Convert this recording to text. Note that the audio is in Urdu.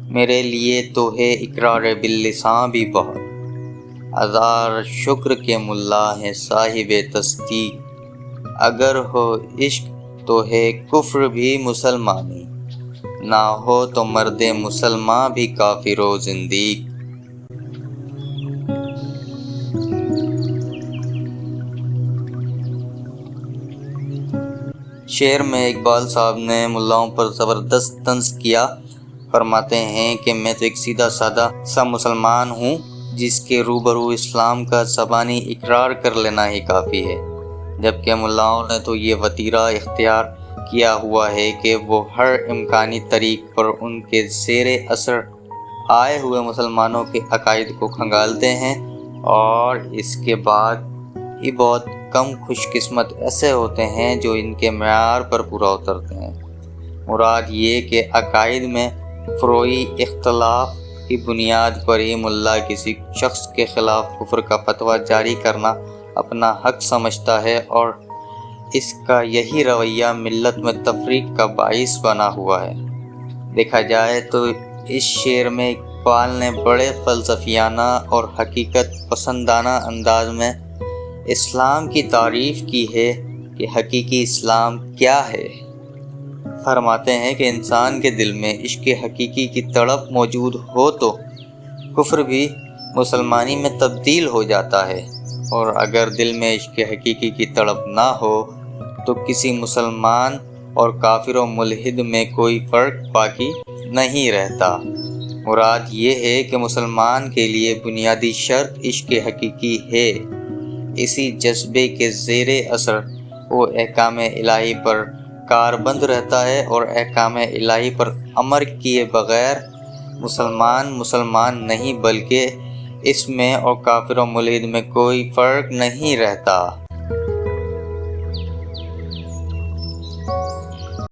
میرے لیے تو ہے اقرار باللساں بھی بہت، ہزار شکر کے ملا ہے صاحب تصدیق۔ اگر ہو عشق تو ہے کفر بھی مسلمانی، نہ ہو تو مرد مسلمان بھی کافر و زندیق۔ شعر میں اقبال صاحب نے ملاؤں پر زبردست طنز کیا۔ فرماتے ہیں کہ میں تو ایک سیدھا سادہ سا مسلمان ہوں جس کے روبرو اسلام کا زبانی اقرار کر لینا ہی کافی ہے، جبکہ ملاؤں نے تو یہ وتیرہ اختیار کیا ہوا ہے کہ وہ ہر امکانی طریق پر ان کے زیر اثر آئے ہوئے مسلمانوں کے عقائد کو کھنگالتے ہیں، اور اس کے بعد ہی بہت کم خوش قسمت ایسے ہوتے ہیں جو ان کے معیار پر پورا اترتے ہیں۔ مراد یہ کہ عقائد میں فروعی اختلاف کی بنیاد پر ہی ملا کسی شخص کے خلاف کفر کا فتویٰ جاری کرنا اپنا حق سمجھتا ہے، اور اس کا یہی رویہ ملت میں تفریق کا باعث بنا ہوا ہے۔ دیکھا جائے تو اس شعر میں اقبال نے بڑے فلسفیانہ اور حقیقت پسندانہ انداز میں اسلام کی تعریف کی ہے کہ حقیقی اسلام کیا ہے۔ فرماتے ہیں کہ انسان کے دل میں عشق حقیقی کی تڑپ موجود ہو تو کفر بھی مسلمانی میں تبدیل ہو جاتا ہے، اور اگر دل میں عشق حقیقی کی تڑپ نہ ہو تو کسی مسلمان اور کافر و ملحد میں کوئی فرق باقی نہیں رہتا۔ مراد یہ ہے کہ مسلمان کے لیے بنیادی شرط عشق حقیقی ہے۔ اسی جذبے کے زیر اثر وہ احکام الہی پر کاربند رہتا ہے، اور احکام الہی پر عمل کیے بغیر مسلمان نہیں، بلکہ اس میں اور کافر و ملحد میں کوئی فرق نہیں رہتا۔